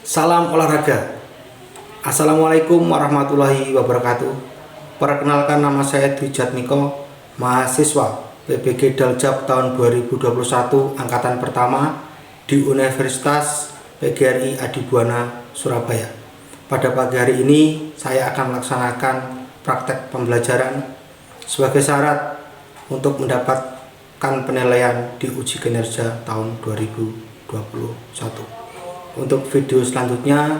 Salam olahraga. Assalamualaikum warahmatullahi wabarakatuh. Perkenalkan, nama saya Dwi Jatmiko, mahasiswa PBG Daljab tahun 2021 angkatan pertama di Universitas PGRI Adibuana, Surabaya. Pada pagi hari ini saya akan melaksanakan praktek pembelajaran sebagai syarat untuk mendapatkan penilaian di uji kinerja tahun 2021. Untuk video selanjutnya,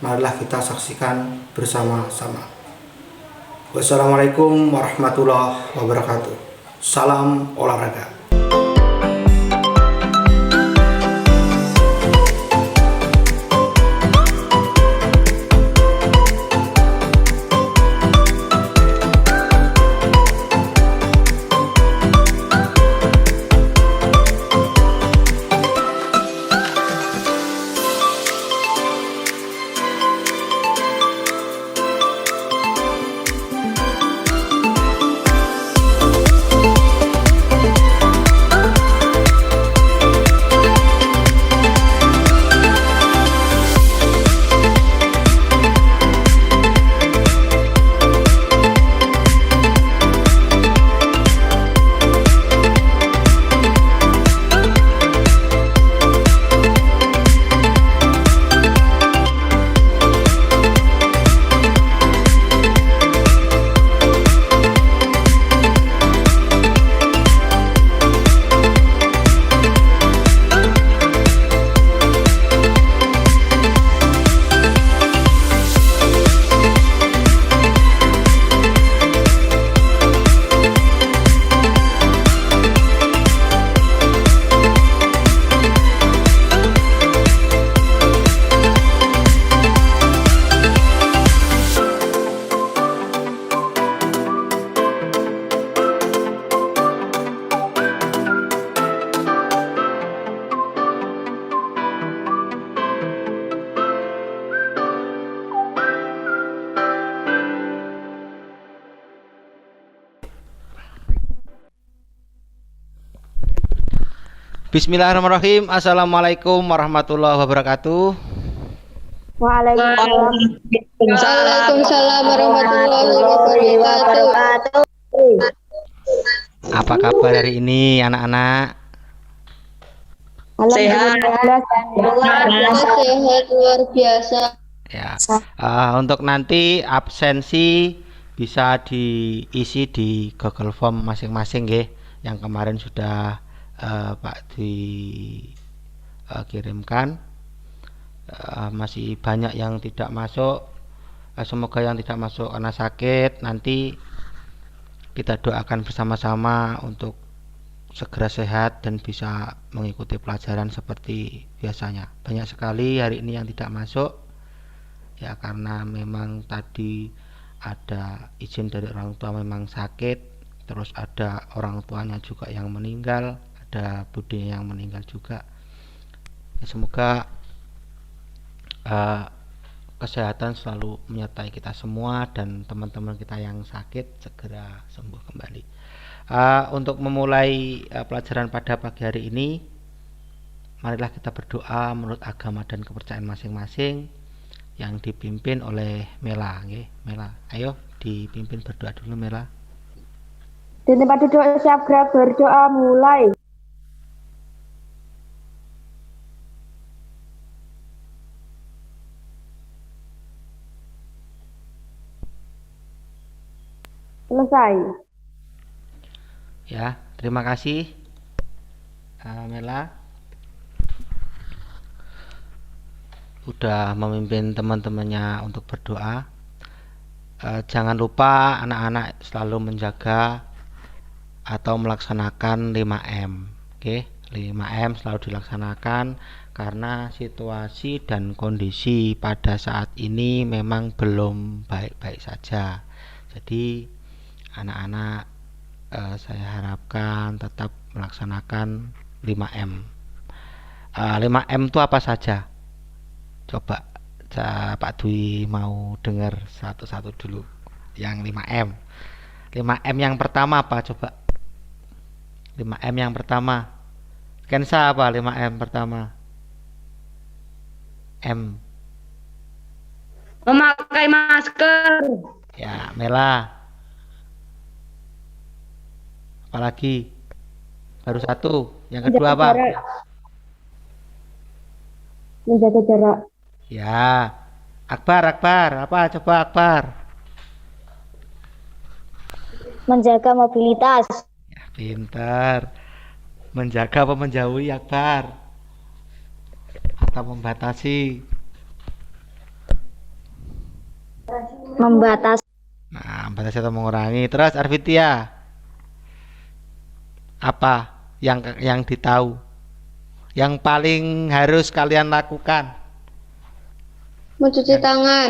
marilah kita saksikan bersama-sama. Wassalamualaikum warahmatullahi wabarakatuh. Salam olahraga. Bismillahirrahmanirrahim. Assalamualaikum warahmatullahi wabarakatuh. Waalaikumsalam warahmatullahi wabarakatuh. Apa kabar hari ini anak-anak? Sehat luar biasa. Ya. Untuk nanti absensi bisa diisi di Google Form masing-masing nggih. Yang kemarin sudah Pak dikirimkan. Masih banyak yang tidak masuk. Semoga yang tidak masuk karena sakit nanti kita doakan bersama-sama untuk segera sehat dan bisa mengikuti pelajaran seperti biasanya. Banyak sekali hari ini yang tidak masuk ya karena memang tadi ada izin dari orang tua memang sakit, terus ada orang tuanya juga yang meninggal, ada bude yang meninggal juga ya, semoga kesehatan selalu menyertai kita semua dan teman-teman kita yang sakit segera sembuh kembali. Untuk memulai pelajaran pada pagi hari ini, marilah kita berdoa menurut agama dan kepercayaan masing-masing yang dipimpin oleh Mela. Mela, ayo dipimpin berdoa dulu Mela. Di tempat duduk siap gerak berdoa mulai. Selesai. Ya, terima kasih Mela udah memimpin teman-temannya untuk berdoa. Jangan lupa anak-anak selalu menjaga atau melaksanakan 5M. Oke, 5M selalu dilaksanakan karena situasi dan kondisi pada saat ini memang belum baik-baik saja. Jadi anak-anak saya harapkan tetap melaksanakan 5M. 5M itu apa saja? Coba Pak Dwi mau dengar satu-satu dulu yang 5M. 5M yang pertama apa coba? 5M yang pertama. Kensa apa 5M pertama? M. Memakai masker. Ya, Mela. Apalagi? Baru satu. Yang kedua Menjaga apa? jarak. Menjaga jarak. Ya. Akbar. Apa coba Akbar? Menjaga mobilitas. Ya, pintar. Menjaga apa menjauhi Akbar? Atau membatasi? Membatasi. Nah, membatasi atau mengurangi. Terus Arvitia. Apa yang ditahu? Yang paling harus kalian lakukan? Mencuci tangan.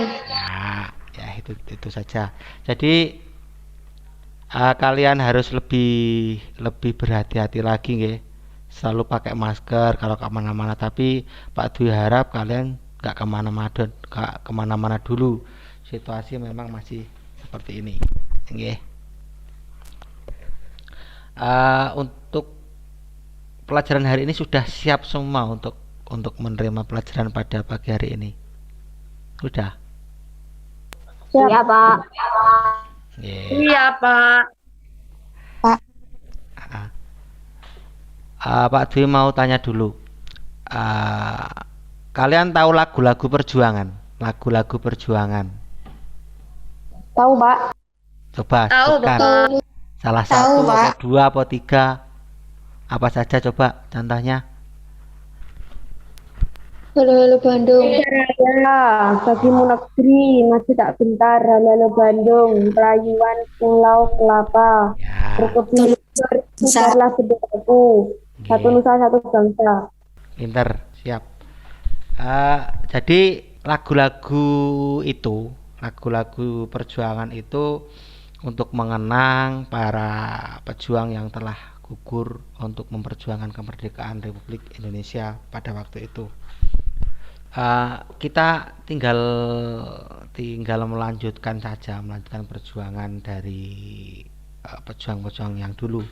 Ya itu saja. Jadi kalian harus lebih berhati-hati lagi nggih. Selalu pakai masker kalau kemana-mana. Tapi Pak Dwi harap kalian nggak kemana-mana dulu. Situasi memang masih seperti ini, nggih. Untuk pelajaran hari ini sudah siap semua untuk menerima pelajaran pada pagi hari ini. Sudah. Iya, Pak. Yeah. Iya, Pak. Pak Dwi mau tanya dulu. Kalian tahu lagu-lagu perjuangan? Lagu-lagu perjuangan. Tahu, Pak. Coba Tahu, sebutkan. Pak. Salah satu, atau dua, atau tiga. Apa saja coba contohnya? Halo Bandung. Ya, bagimu negeri, maju tak bentar, halo Bandung, pelayuan pulau kelapa, Ya, berkebicarlah saudaraku, satu nusa satu bangsa. pinter, siap. Jadi lagu-lagu perjuangan itu untuk mengenang para pejuang yang telah gugur untuk memperjuangkan kemerdekaan Republik Indonesia pada waktu itu. Kita tinggal melanjutkan perjuangan dari pejuang-pejuang yang dulu.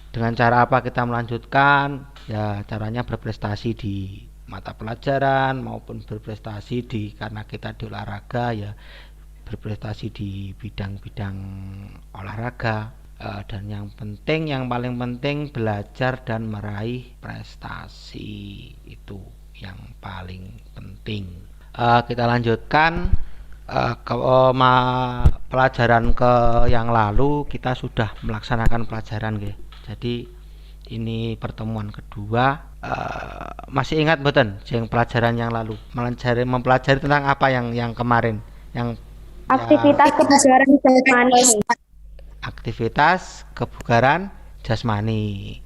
Dengan cara apa kita melanjutkan? Ya, caranya berprestasi di mata pelajaran maupun berprestasi karena kita di olahraga, ya berprestasi di bidang-bidang olahraga. Dan yang paling penting belajar dan meraih prestasi, itu yang paling penting. Kita lanjutkan ke pelajaran ke yang lalu. Kita sudah melaksanakan pelajaran, jadi ini pertemuan kedua. Masih ingat mboten yang pelajaran yang lalu mempelajari tentang apa yang kemarin, yang Aktivitas kebugaran jasmani. Aktivitas kebugaran jasmani.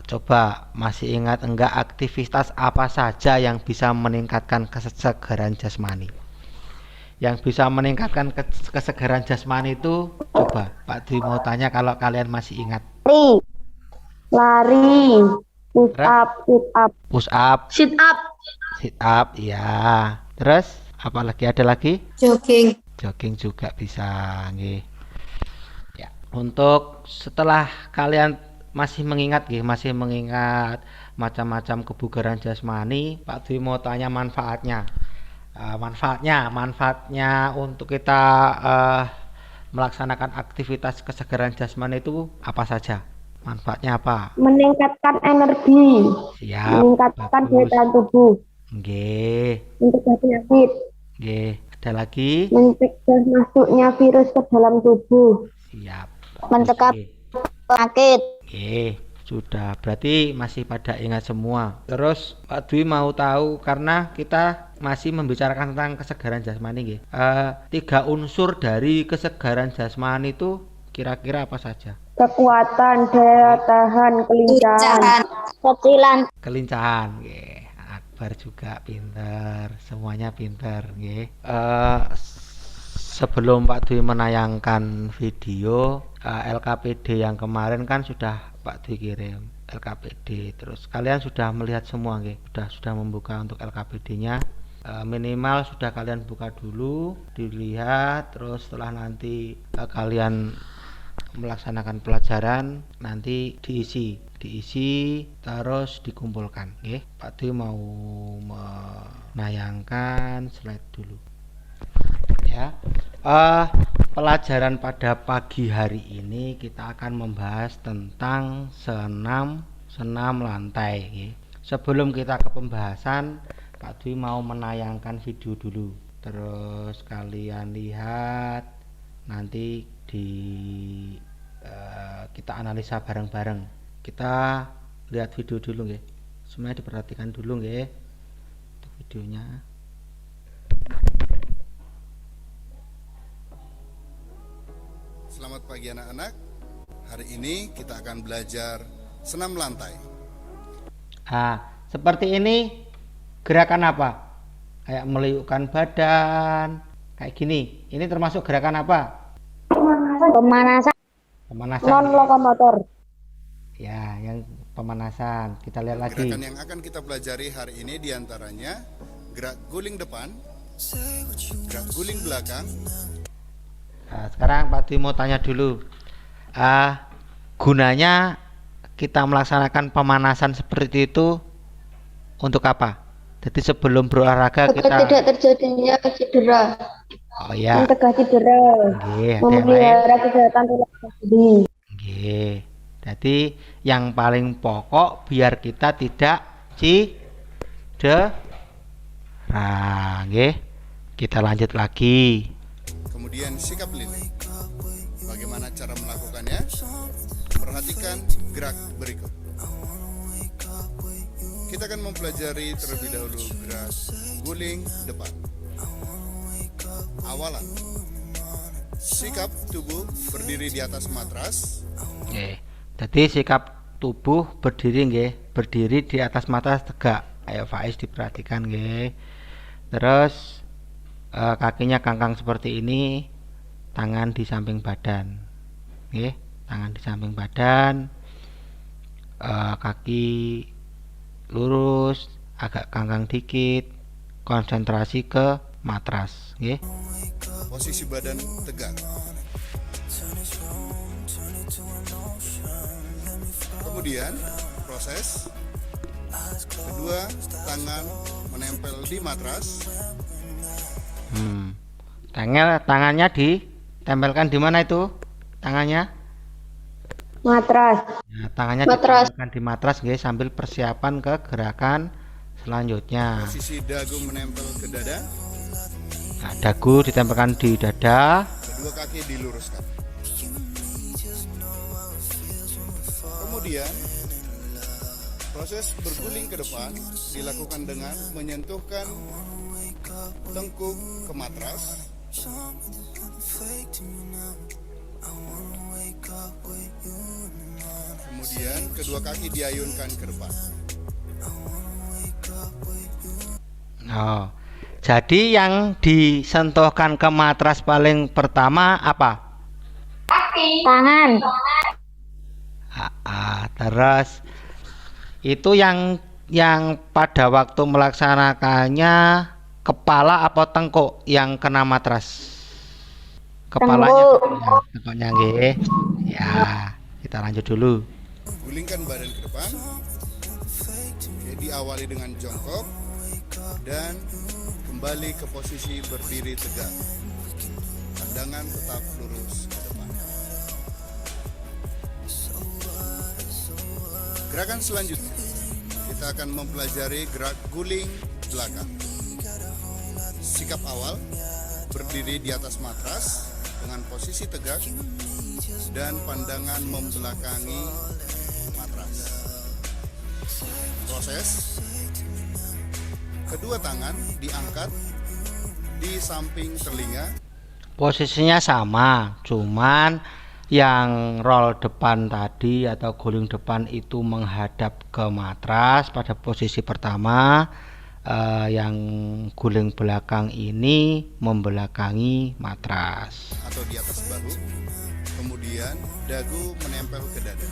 Coba masih ingat enggak aktivitas apa saja yang bisa meningkatkan kesegaran jasmani? Yang bisa meningkatkan kesegaran jasmani itu, coba Pak Dwi mau tanya kalau kalian masih ingat. Lari, push up, Sit up. Sit up, ya. Terus apalagi, ada lagi? Jogging juga bisa, nggih. Ya, untuk setelah kalian masih mengingat macam-macam kebugaran jasmani, Pak Dwi mau tanya manfaatnya. Manfaatnya untuk kita melaksanakan aktivitas kesegaran jasmani itu apa saja? Manfaatnya apa? meningkatkan energi, Siap, meningkatkan daya bagus. tahan tubuh, Nggih, mencegah penyakit, nggih. Ada lagi? mencegah masuknya virus ke dalam tubuh, Siap. Mencegah Nggih. penyakit. Oke, sudah. Berarti masih pada ingat semua. Terus Pak Dwi mau tahu, karena kita masih membicarakan tentang kesegaran jasmani, nggih. 3 unsur dari kesegaran jasmani itu kira-kira apa saja? kekuatan, daya tahan, kelincahan. Kecilan. Kelincahan, nggih. Akbar juga pinter, semuanya pinter, nggih. Sebelum Pak Dwi menayangkan video LKPD yang kemarin, kan sudah Pak Dwi kirim LKPD. Terus kalian sudah melihat semua, nggih? Sudah membuka untuk LKPD-nya. Minimal sudah kalian buka dulu, dilihat. Terus setelah nanti kalian melaksanakan pelajaran nanti diisi terus dikumpulkan. Nggih, Pak Dwi mau menayangkan slide dulu. Ya. Pelajaran pada pagi hari ini kita akan membahas tentang senam lantai. Nggih. Sebelum kita ke pembahasan, Pak Dwi mau menayangkan video dulu. Terus kalian lihat nanti kita analisa bareng-bareng. Kita lihat video dulu nggih. Semuanya diperhatikan dulu nggih. Untuk videonya. Selamat pagi anak-anak. Hari ini kita akan belajar senam lantai. Seperti ini gerakan apa? Kayak meliukkan badan, kayak gini. Ini termasuk gerakan apa? Pemanasan. Pemanasan. Non lokomotor. Ya, yang pemanasan. Kita lihat lagi. Gerakan yang akan kita pelajari hari ini diantaranya gerak guling depan, gerak guling belakang. Sekarang Pak Dwi mau tanya dulu. Gunanya kita melaksanakan pemanasan seperti itu untuk apa? Jadi sebelum berolahraga kita Tidak terjadinya cedera. Oh ya. Mencegah cedera. Nggih, ada yang lain. Memelihara kesehatan tulang punggung. Nggih. Jadi yang paling pokok biar kita tidak cedera. Nggih. Kita lanjut lagi. Kemudian sikap lilin. Bagaimana cara melakukannya? Perhatikan gerak berikut. Kita akan mempelajari terlebih dahulu gerak guling depan. Awalan. Sikap tubuh berdiri di atas matras. Nggih. Jadi sikap tubuh berdiri nggih, berdiri di atas matras tegak. Ayo Faiz diperhatikan nggih. Terus kakinya kangkang seperti ini, tangan di samping badan. Nggih, tangan di samping badan. Kaki lurus, agak kangkang dikit. Konsentrasi ke matras, nggih. Posisi badan tegak. Kemudian proses kedua, tangan menempel di matras. Tangannya ditempelkan di mana itu? Tangannya? Matras. Nah, tangannya Matras. ditempelkan di matras guys, sambil persiapan ke gerakan selanjutnya. Posisi dagu menempel ke dada. Nah, dagu ditempelkan di dada. Kedua kaki diluruskan. Kemudian proses berguling ke depan dilakukan dengan menyentuhkan tengkuk ke matras. Kemudian kedua kaki diayunkan ke depan. Jadi yang disentuhkan ke matras paling pertama apa? Tangan. Terus itu yang pada waktu melaksanakannya kepala atau tengkuk yang kena matras? Kepalanya, tengkuknya nggih. Ya, kita lanjut dulu. Gulingkan badan ke depan. Oke, diawali dengan jongkok dan kembali ke posisi berdiri tegak. Pandangan tetap lurus ke depan. Gerakan selanjutnya kita akan mempelajari gerak guling belakang. Sikap awal berdiri di atas matras dengan posisi tegak dan pandangan membelakangi matras. Proses kedua tangan diangkat di samping telinga. Posisinya sama, cuman yang roll depan tadi atau guling depan itu menghadap ke matras pada posisi pertama. Yang guling belakang ini membelakangi matras atau di atas bahu. Kemudian dagu menempel ke dada.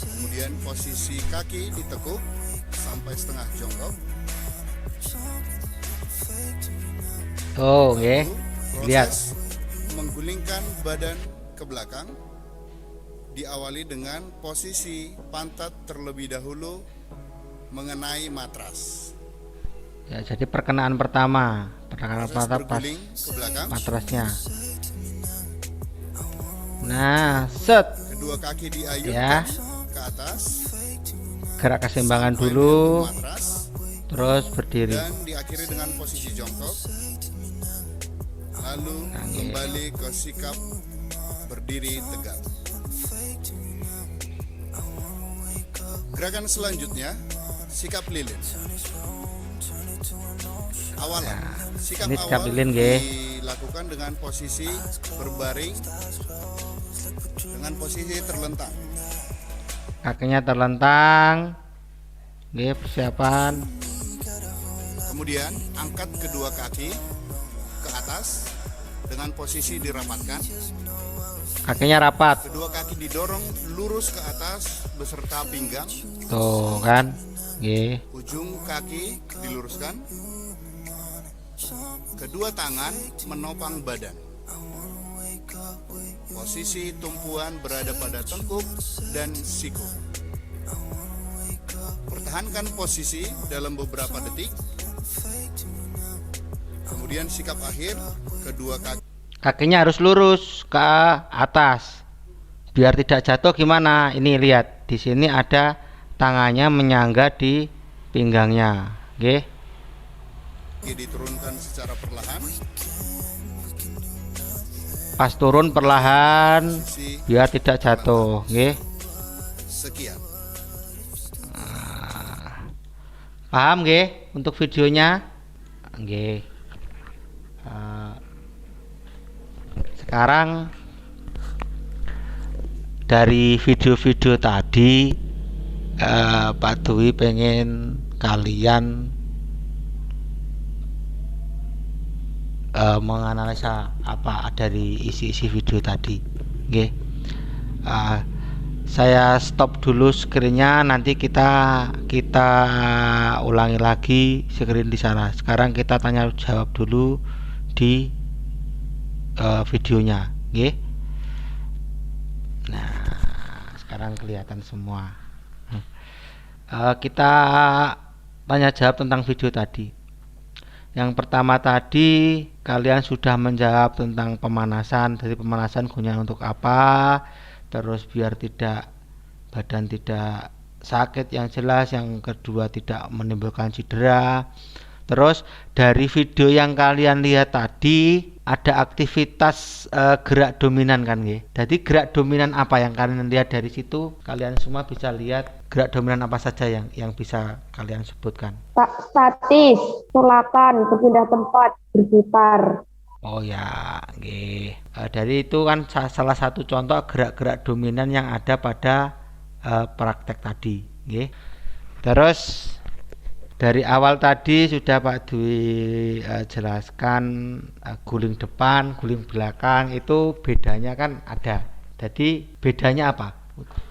Kemudian posisi kaki ditekuk sampai setengah jongkok. Tuh, nggih. Lihat. Proses Gulingkan badan ke belakang. Diawali dengan posisi pantat terlebih dahulu mengenai matras. Ya, jadi perkenaan pertama Terus pas berguling ke belakang. matrasnya. Nah, set. Kedua kaki diayunkan Ya. ke atas. Gerak keseimbangan sampai dulu, menyentuh matras, terus berdiri. dan diakhiri dengan posisi jongkok. Lalu kembali ke sikap berdiri tegak. Gerakan selanjutnya, sikap lilin. Awalan, sikap ini sikap awal lilin, nggih. dilakukan dengan posisi berbaring dengan posisi terlentang. Kakinya terlentang. Nggih, persiapan. Kemudian angkat kedua kaki ke atas dengan posisi dirapatkan. Kakinya rapat. Kedua kaki didorong lurus ke atas beserta pinggang. Tuh kan. Nggih. Ujung kaki diluruskan. Kedua tangan menopang badan. Posisi tumpuan berada pada tengkuk dan siku. Pertahankan posisi dalam beberapa detik. Kemudian sikap akhir, kedua kaki Kakinya harus lurus ke atas. Biar tidak jatuh gimana? Ini lihat, di sini ada tangannya menyangga di pinggangnya. Nggih. diturunkan secara perlahan. Pas turun perlahan Posisi biar tidak jatuh, nggih. sekian. Paham nggih untuk videonya? Nggih. Sekarang dari video-video tadi Pak Dwi pengen kalian menganalisa apa dari isi-isi video tadi, nggih. Saya stop dulu screen-nya, nanti kita ulangi lagi screen di sana. Sekarang kita tanya jawab dulu di videonya, nggih. Nah, sekarang kelihatan semua. Kita tanya jawab tentang video tadi. Yang pertama tadi kalian sudah menjawab tentang pemanasan. Dari pemanasan gunanya untuk apa? Terus biar badan tidak sakit yang jelas. Yang kedua tidak menimbulkan cedera. Terus dari video yang kalian lihat tadi ada aktivitas gerak dominan kan nggih. Jadi gerak dominan apa yang kalian lihat dari situ? Kalian semua bisa lihat gerak dominan apa saja yang bisa kalian sebutkan. Statis, tolakan, berpindah tempat, berputar. Oh ya, nggih. Dari itu kan salah satu contoh gerak-gerak dominan yang ada pada praktek tadi, nggih. Terus dari awal tadi sudah Pak Dwi jelaskan guling depan, guling belakang itu bedanya kan ada. Jadi bedanya apa?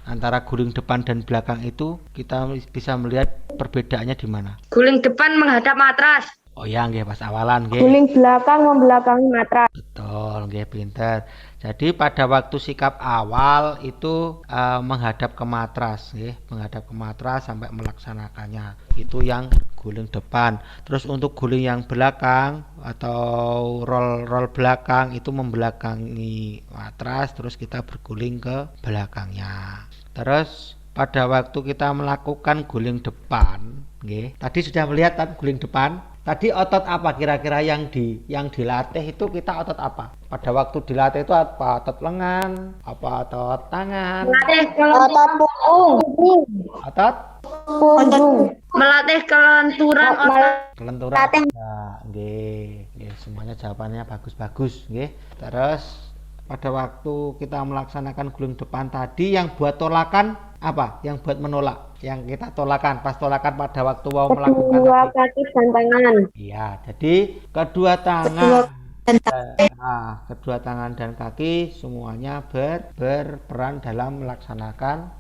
Antara guling depan dan belakang itu kita bisa melihat perbedaannya di mana? Guling depan menghadap matras. Oh ya, nggih pas awalan nggih. Guling belakang membelakangi matras. Betul, nggih pinter. Jadi pada waktu sikap awal itu menghadap ke matras, nggih, menghadap ke matras sampai melaksanakannya. Itu yang guling depan. Terus untuk guling yang belakang atau roll belakang itu membelakangi matras, terus kita berguling ke belakangnya. Terus pada waktu kita melakukan guling depan, nggih. Tadi sudah melihat kan guling depan. Tadi otot apa kira-kira yang dilatih itu, kita otot apa? Pada waktu dilatih itu apa? Otot lengan, apa otot tangan? Melatih Otot punggung. Otot Punggung. melatih kelenturan otot. kelenturan. Nah, nggih, semuanya jawabannya bagus-bagus, nggih. Terus pada waktu kita melaksanakan guling depan tadi yang buat tolakan apa? Yang buat menolak, yang kita tolakan pas tolakan pada waktu mau melakukan Kedua tadi. kaki dan tangan. Iya, jadi kedua tangan dan kaki semuanya berperan dalam melaksanakan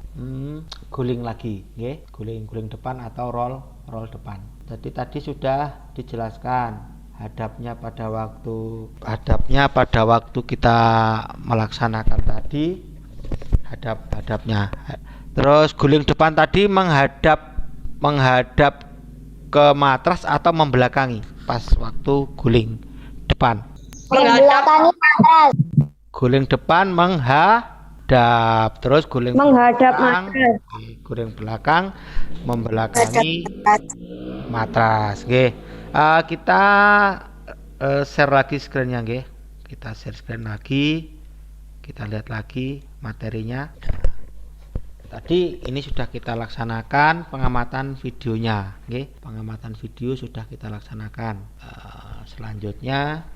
guling lagi, guling depan atau roll depan. Jadi tadi sudah dijelaskan hadapnya pada waktu kita melaksanakan tadi, hadapnya. Terus guling depan tadi menghadap ke matras atau membelakangi pas waktu guling depan. Membelakangi matras. Guling depan menghadap, terus guling Menghadap belakang, matras. guling belakang membelakangi matras. Nggih. Kita share lagi screen-nya nggih. Kita share screen lagi. Kita lihat lagi materinya. Tadi ini sudah kita laksanakan pengamatan videonya, nggih. Pengamatan video sudah kita laksanakan. Selanjutnya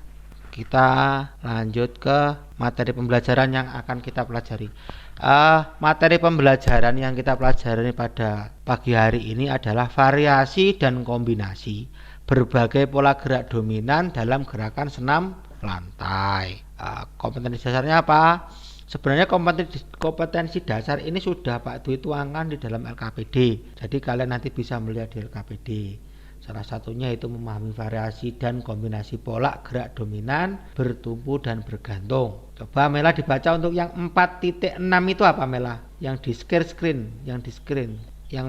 kita lanjut ke materi pembelajaran yang akan kita pelajari. Materi pembelajaran yang kita pelajari pada pagi hari ini adalah variasi dan kombinasi berbagai pola gerak dominan dalam gerakan senam lantai. Kompetensi dasarnya apa? Sebenarnya kompetensi dasar ini sudah Pak Dwi tuangkan di dalam LKPD. Jadi kalian nanti bisa melihat di LKPD. Salah satunya itu memahami variasi dan kombinasi pola gerak dominan, bertumpu dan bergantung. Coba Mela dibaca untuk yang 4.6 itu apa Mela? Yang di screen, yang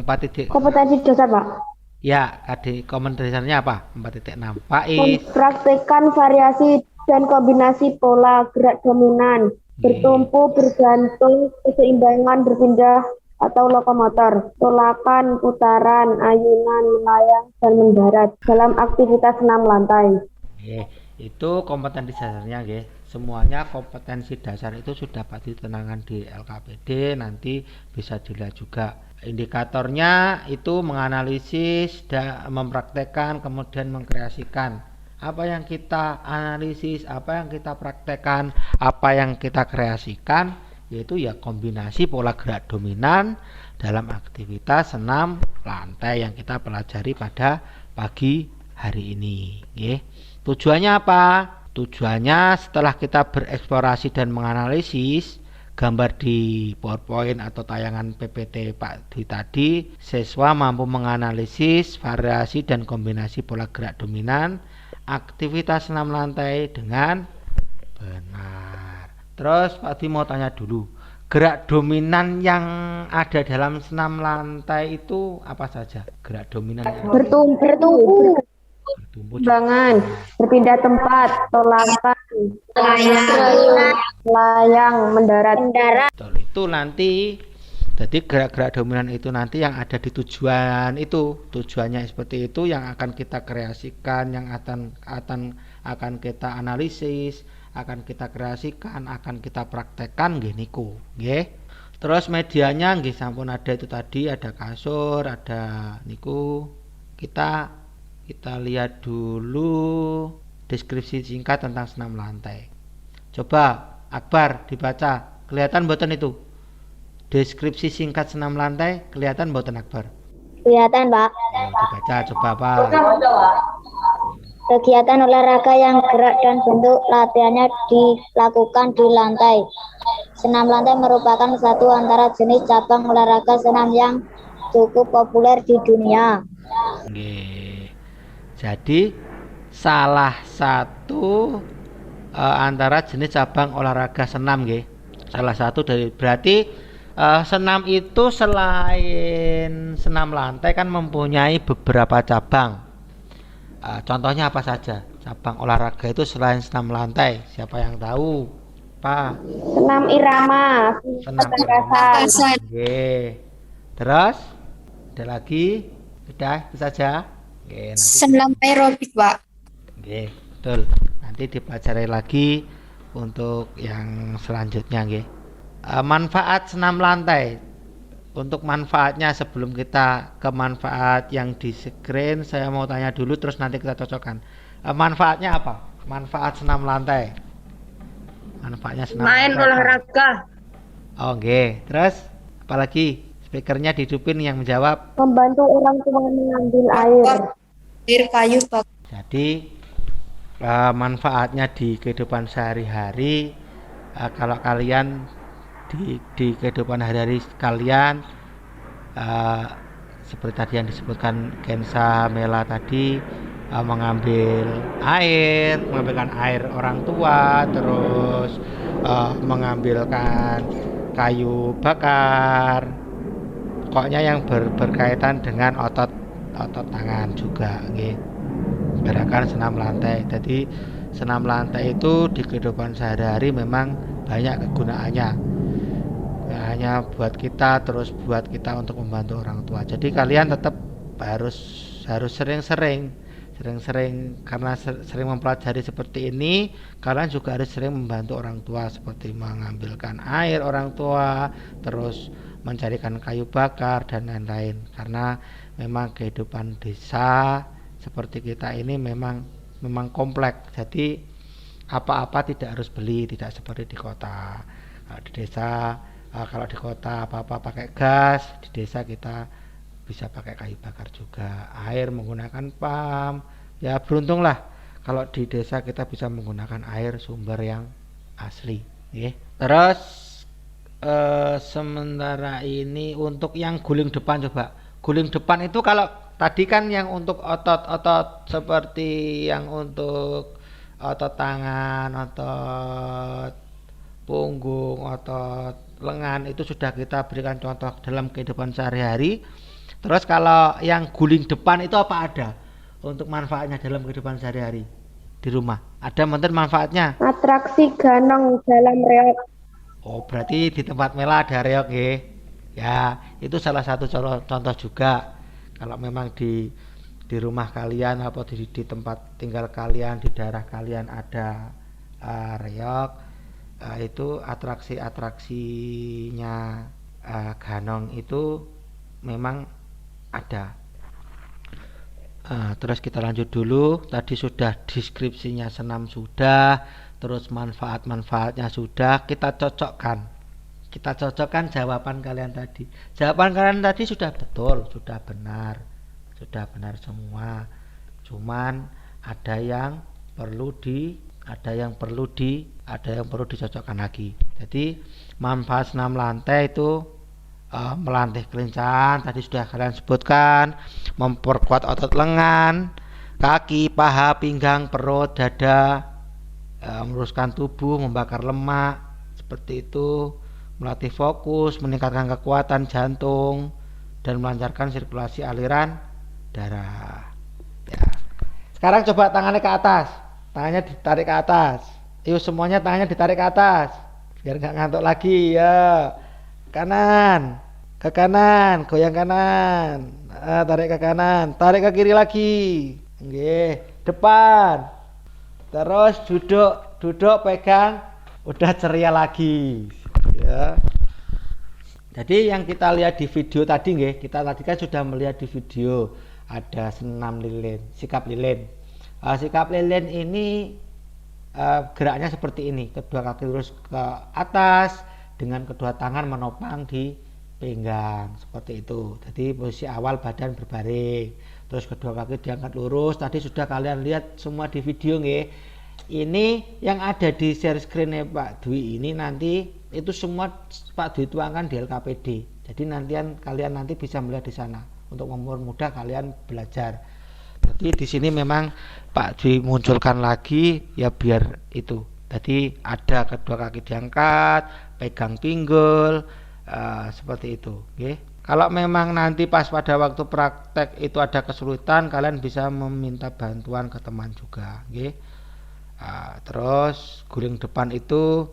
4. Kompetensi dasar, Pak. Ya, adik kompetensi dasarnya apa? 4.6. Pak Is. Mempraktekkan variasi dan kombinasi pola gerak dominan, bertumpu, bergantung, keseimbangan, berpindah atau lokomotor, tolakan, putaran, ayunan, melayang, dan mendarat dalam aktivitas senam lantai. Itu kompetensi dasarnya, nggih. Semuanya kompetensi dasar itu sudah Pak ditenangkan di LKPD, nanti bisa dilihat juga. Indikatornya itu menganalisis, mempraktekkan, kemudian mengkreasikan. Apa yang kita analisis, apa yang kita praktekkan, apa yang kita kreasikan, yaitu ya kombinasi pola gerak dominan dalam aktivitas senam lantai yang kita pelajari pada pagi hari ini. Tujuannya apa? Tujuannya setelah kita bereksplorasi dan menganalisis gambar di PowerPoint atau tayangan PPT Pak Dwi tadi, siswa mampu menganalisis variasi dan kombinasi pola gerak dominan aktivitas senam lantai dengan benar. Terus Pak Dwi mau tanya dulu, gerak dominan yang ada dalam senam lantai itu apa saja? Gerak dominan Bertumpu, bangan, berpindah tempat, tolakan, layang, mendarat. betul, itu nanti. Jadi gerak-gerak dominan itu nanti yang ada di tujuan itu, tujuannya seperti itu yang akan kita kreasikan, yang akan kita analisis, akan kita kreasikan, akan kita praktekkan nggih niku, nggih. Terus medianya nggih sampun ada itu tadi, ada kasur, ada niku. Kita lihat dulu deskripsi singkat tentang senam lantai. Coba Akbar dibaca, kelihatan mboten itu? Deskripsi singkat senam lantai kelihatan mboten Akbar? Kelihatan, Pak. Dibaca coba Pak. Kegiatan olahraga yang gerak dan bentuk latihannya dilakukan di lantai. Senam lantai merupakan satu antara jenis cabang olahraga senam yang cukup populer di dunia. Nggih. Jadi salah satu antara jenis cabang olahraga senam nggih. Salah satu dari berarti senam itu selain senam lantai kan mempunyai beberapa cabang. Contohnya apa saja cabang olahraga itu selain senam lantai? Siapa yang tahu? Pak. Senam irama, Senam ketangkasan. Oke. Terus ada lagi? Sudah itu saja. Oke, nanti Senam aerobik, Pak. Oke, betul. Nanti dipelajari lagi untuk yang selanjutnya nggih. Manfaat senam lantai. Untuk manfaatnya sebelum kita ke manfaat yang di screen, saya mau tanya dulu terus nanti kita cocokkan. Manfaatnya apa? Manfaat senam lantai. Manfaatnya senam Main lantai. olahraga. Oke, terus apalagi? Speakernya dihidupin yang menjawab. Membantu orang tua mengambil air. Air kayu, Pak. Jadi manfaatnya di kehidupan sehari-hari, kalau kalian di kehidupan hari-hari kalian seperti tadi yang disebutkan Kensa Mela tadi, mengambilkan air orang tua, terus mengambilkan kayu bakar, pokoknya yang berkaitan dengan otot tangan juga nggih. Gerakan senam lantai. Jadi senam lantai itu di kehidupan sehari-hari memang banyak kegunaannya. Nggak hanya buat kita, terus buat kita untuk membantu orang tua. Jadi kalian tetap harus sering-sering karena sering mempelajari seperti ini, kalian juga harus sering membantu orang tua seperti mengambilkan air orang tua, terus mencarikan kayu bakar dan lain-lain. Karena memang kehidupan desa seperti kita ini memang kompleks. Jadi apa-apa tidak harus beli, tidak seperti di kota. Di desa, kalau di kota apa-apa pakai gas, di desa kita bisa pakai kayu bakar juga, air menggunakan pam. Ya beruntunglah kalau di desa kita bisa menggunakan air sumber yang asli. Terus sementara ini untuk yang guling depan, coba guling depan itu kalau tadi kan yang untuk otot seperti yang untuk otot tangan, otot punggung, otot lengan itu sudah kita berikan contoh dalam kehidupan sehari-hari. Terus kalau yang guling depan itu apa ada untuk manfaatnya dalam kehidupan sehari-hari di rumah? Ada mungkin manfaatnya? Atraksi ganong dalam reok. Oh, berarti di tempat Mela ada reok ya. Ya, itu salah satu contoh juga. Kalau memang di rumah kalian atau di tempat tinggal kalian, di daerah kalian ada reok, itu atraksinya ganong itu memang ada. Terus kita lanjut dulu. Tadi sudah deskripsinya senam sudah, terus manfaat-manfaatnya sudah. Kita cocokkan jawaban kalian tadi. Jawaban kalian tadi sudah betul, sudah benar semua. Cuman ada yang perlu dicocokkan lagi. Jadi manfaat senam lantai itu melatih kelincahan, tadi sudah kalian sebutkan, memperkuat otot lengan, kaki, paha, pinggang, perut, dada, meluruskan tubuh, membakar lemak, seperti itu, melatih fokus, meningkatkan kekuatan jantung, dan melancarkan sirkulasi aliran darah. Ya. Sekarang coba tangannya ke atas, tangannya ditarik ke atas. Yuk semuanya tangannya ditarik ke atas, biar nggak ngantuk lagi ya. Kanan, ke kanan, goyang kanan, tarik ke kanan, tarik ke kiri lagi, depan, terus duduk pegang, udah ceria lagi, ya. Jadi yang kita lihat di video tadi, kita tadi kan sudah melihat di video ada senam lilin, sikap lilin. Sikap lilin ini geraknya seperti ini, kedua kaki lurus ke atas, dengan kedua tangan menopang di pinggang seperti itu. Jadi posisi awal badan berbaring, terus kedua kaki diangkat lurus. Tadi sudah kalian lihat semua di video nggih. Ini yang ada di share screen Pak Dwi ini nanti itu semua Pak Dwi tuangkan di LKPD. Jadi kalian nanti bisa melihat di sana untuk mempermudah kalian belajar. Jadi di sini memang Pak Dwi munculkan lagi ya biar itu. Jadi ada kedua kaki diangkat, pegang pinggul, seperti itu. Kalau memang nanti pas pada waktu praktek itu ada kesulitan, kalian bisa meminta bantuan ke teman juga. Terus guling depan itu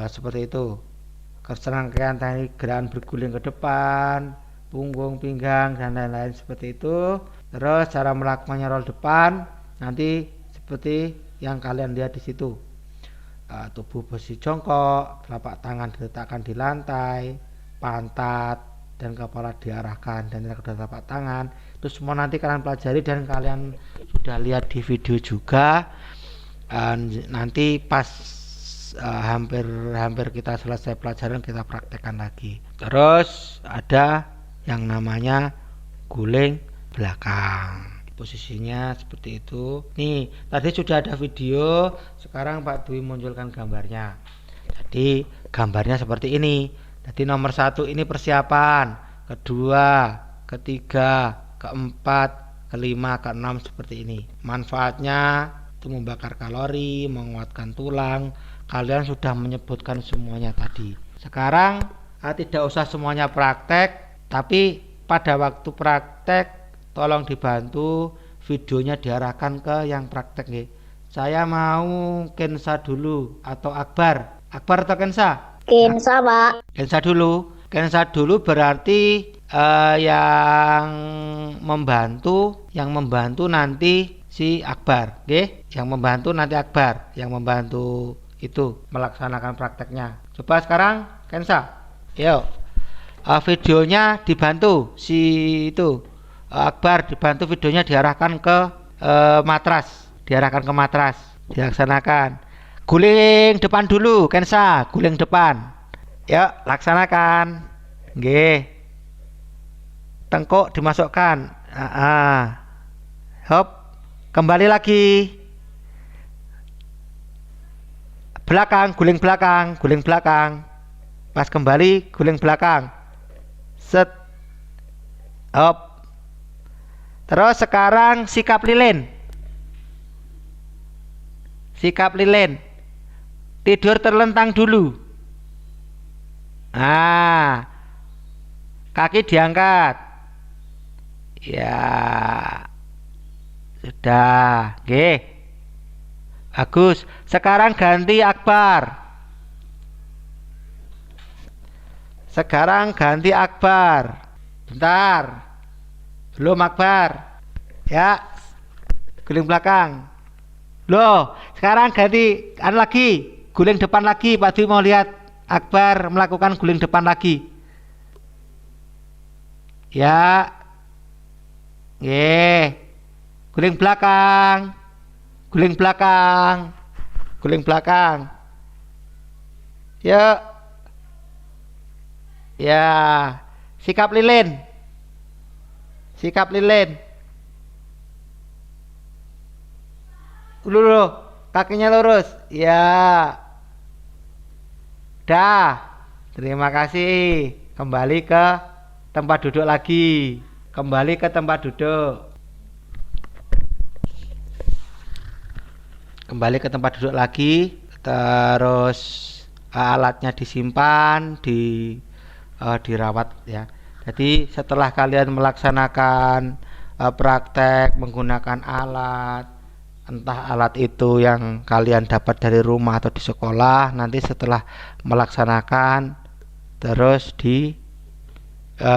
seperti itu. Serangkaian teknik gerakan berguling ke depan, punggung, pinggang, dan lain-lain seperti itu. Terus cara melakukannya roll depan nanti seperti yang kalian lihat di situ. Tubuh posisi jongkok, telapak tangan diletakkan di lantai, pantat dan kepala diarahkan dan kedua telapak tangan. Itu semua nanti kalian pelajari dan kalian sudah lihat di video juga. Nanti pas hampir kita selesai pelajaran kita praktekkan lagi. Terus ada yang namanya guling belakang. Posisinya seperti itu. Nih, tadi sudah ada video, sekarang Pak Dwi munculkan gambarnya. Jadi gambarnya seperti ini. Jadi nomor 1 ini persiapan, kedua, ketiga, keempat, kelima, keenam seperti ini. Manfaatnya itu membakar kalori, menguatkan tulang. Kalian sudah menyebutkan semuanya tadi. Sekarang tidak usah semuanya praktek, tapi pada waktu praktek tolong dibantu videonya diarahkan ke yang praktek nggih. Saya mau Kensa dulu atau Akbar. Akbar atau Kensa? Kensa, Pak. Kensa dulu. Kensa dulu berarti yang membantu nanti si Akbar, nggih. Yang membantu nanti Akbar, yang membantu itu melaksanakan prakteknya. Coba sekarang Kensa. Yuk. Videonya dibantu si itu Akbar, dibantu videonya diarahkan ke matras, dilaksanakan. Guling depan dulu Kensa, guling depan. Yuk, laksanakan. Nggih. Tengkuk dimasukkan. Hop. Kembali lagi. Belakang, guling belakang. Pas kembali, guling belakang. Set. Hop. Terus sekarang sikap lilin. Tidur terlentang dulu. Kaki diangkat. Ya. Sudah. Oke. Bagus. Sekarang ganti Akbar. Bentar. Belum Akbar. Ya. Guling belakang. Loh, sekarang ganti lagi. Guling depan lagi. Pak Dwi mau lihat Akbar melakukan guling depan lagi. Ya. Guling belakang. Yuk. Ya. Sikap lilin. Dulu, kakinya lurus. Ya. Dah. Terima kasih. Kembali ke tempat duduk lagi. Terus alatnya disimpan, dirawat ya. Jadi setelah kalian melaksanakan praktek menggunakan alat, entah alat itu yang kalian dapat dari rumah atau di sekolah, nanti setelah melaksanakan terus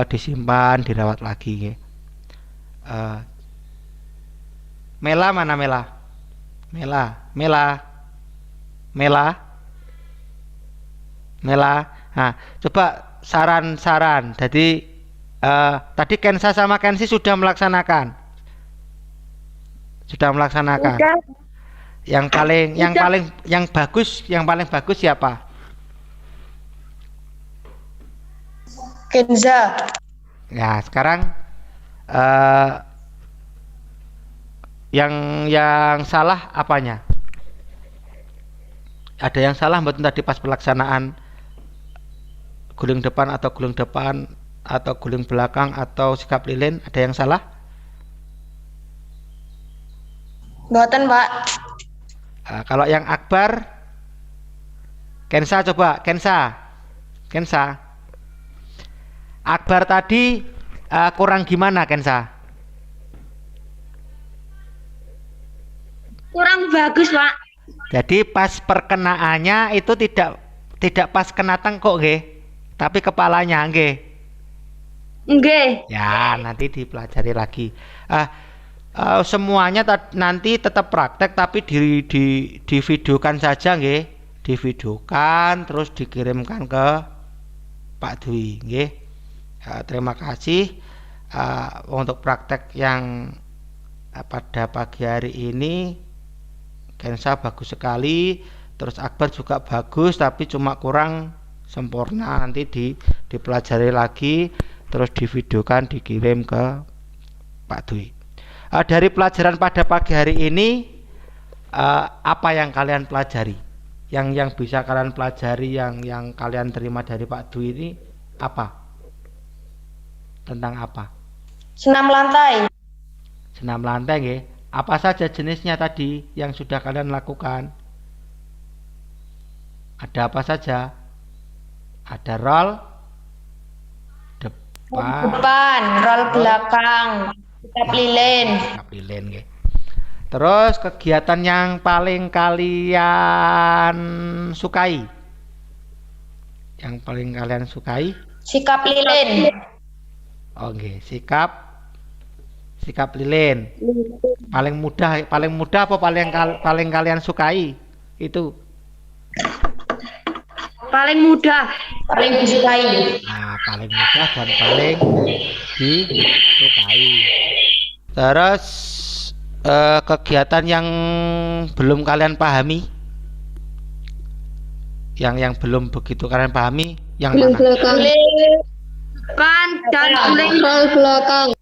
disimpan, dirawat lagi. Mela mana Mela? Nah, coba saran. Jadi tadi Kensa sama Kensi sudah melaksanakan. Udah. Yang paling bagus siapa? Kenza. Nah, sekarang yang salah apanya? Ada yang salah mboten tadi pas pelaksanaan guling depan atau guling belakang atau sikap lilin, ada yang salah? Mboten, Pak. Kalau yang Akbar, Kensa coba, Kensa. Akbar tadi kurang gimana Kensa? Kurang bagus, Pak. Jadi pas perkenaannya itu tidak pas kena tengkuk nggih, tapi kepalanya nggih. Nggih. Ya, nanti dipelajari lagi. Semuanya nanti tetap praktek tapi divideokan saja nggih. Divideokan terus dikirimkan ke Pak Dwi nggih. Terima kasih untuk praktek yang pada pagi hari ini. Kensa bagus sekali, terus Akbar juga bagus tapi cuma kurang sempurna, nanti dipelajari lagi terus divideokan dikirim ke Pak Dwi. Dari pelajaran pada pagi hari ini apa yang kalian pelajari? Yang bisa kalian pelajari, yang kalian terima dari Pak Dwi ini apa? Tentang apa? Senam lantai. Senam lantai nggih. Apa saja jenisnya tadi yang sudah kalian lakukan? Ada apa saja? Ada roll depan, roll belakang, sikap lilin. sikap lilin nggih. Terus kegiatan yang paling kalian sukai? Yang paling kalian sukai? Sikap lilin. Oh nggih, sikap lilin. Paling mudah apa paling kalian sukai? Itu. Paling mudah, paling disukai. Nah, paling mudah dan paling disukai. Terus kegiatan yang belum kalian pahami, yang belum begitu kalian pahami, yang mana? Depan dan Roll belakang.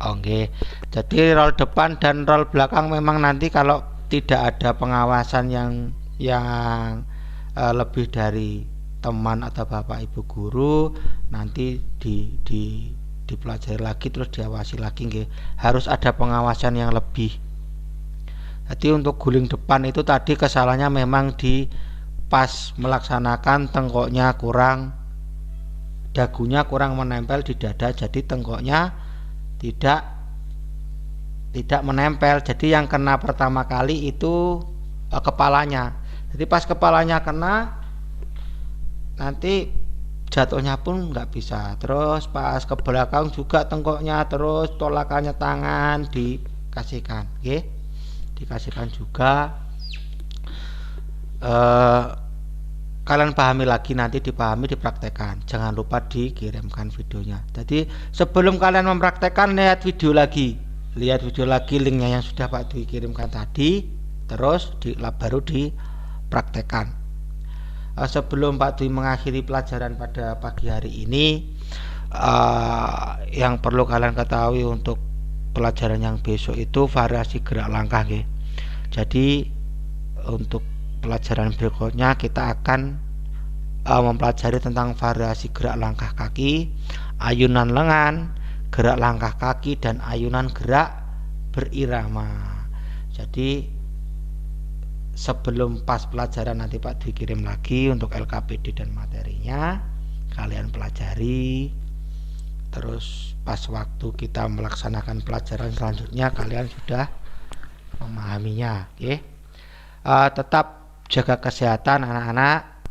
Oke, jadi roll depan dan roll belakang memang nanti kalau tidak ada pengawasan yang lebih dari teman atau bapak ibu guru, nanti dipelajari lagi terus diawasi lagi nggih. Harus ada pengawasan yang lebih. Jadi untuk guling depan itu tadi kesalahannya memang di pas melaksanakan tengkoknya kurang, dagunya kurang menempel di dada, jadi tengkoknya tidak menempel. Jadi yang kena pertama kali itu kepalanya. Jadi pas kepalanya kena, nanti jatuhnya pun nggak bisa. Terus pas ke belakang juga tengkoknya, terus tolakannya tangan dikasihkan, oke? Dikasihkan juga. Kalian pahami lagi, nanti dipahami, dipraktekkan. Jangan lupa dikirimkan videonya. Jadi sebelum kalian mempraktekkan, lihat video lagi, linknya yang sudah Pak Dwi kirimkan tadi, terus baru dipraktekkan. Sebelum Pak Dwi mengakhiri pelajaran pada pagi hari ini, yang perlu kalian ketahui untuk pelajaran yang besok itu variasi gerak langkah, nggih. Jadi untuk pelajaran berikutnya kita akan mempelajari tentang variasi gerak langkah kaki, ayunan lengan, gerak langkah kaki, dan ayunan gerak berirama. Jadi sebelum pas pelajaran nanti Pak dikirim lagi untuk LKPD dan materinya, kalian pelajari. Terus pas waktu kita melaksanakan pelajaran selanjutnya kalian sudah memahaminya, oke? Tetap jaga kesehatan anak-anak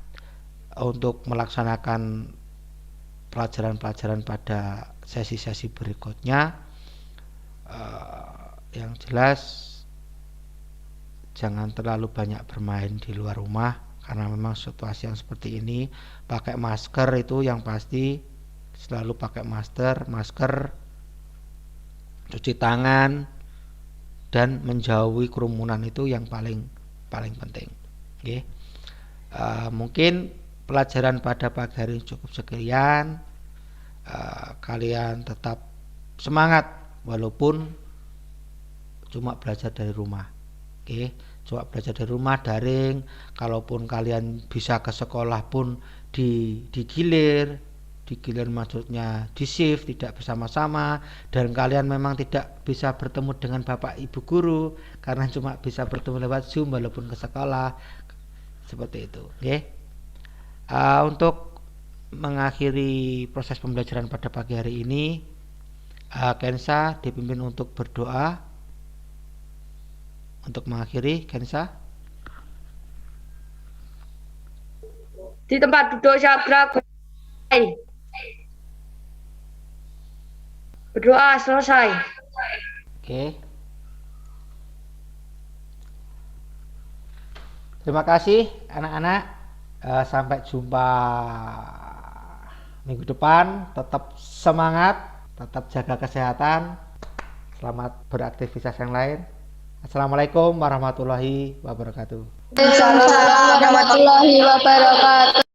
untuk melaksanakan pelajaran-pelajaran pada sesi-sesi berikutnya. Yang jelas jangan terlalu banyak bermain di luar rumah, karena memang situasi yang seperti ini. Pakai masker itu yang pasti, selalu pakai masker, cuci tangan, dan menjauhi kerumunan itu yang paling penting. Okay. Mungkin pelajaran pada pagi hari ini cukup sekian. Kalian tetap semangat walaupun cuma belajar dari rumah. Okay. Cuma belajar dari rumah daring. Kalaupun kalian bisa ke sekolah pun digilir maksudnya di shift, tidak bersama-sama, dan kalian memang tidak bisa bertemu dengan bapak ibu guru karena cuma bisa bertemu lewat Zoom walaupun ke sekolah, seperti itu. Oke. Untuk mengakhiri proses pembelajaran pada pagi hari ini, Kensa dipimpin untuk berdoa untuk mengakhiri. Kensa, Di tempat duduk sabra berdoa selesai. oke. Terima kasih anak-anak. Sampai jumpa minggu depan. Tetap semangat, tetap jaga kesehatan. Selamat beraktivitas yang lain. Assalamualaikum warahmatullahi wabarakatuh. Assalamualaikum warahmatullahi wabarakatuh.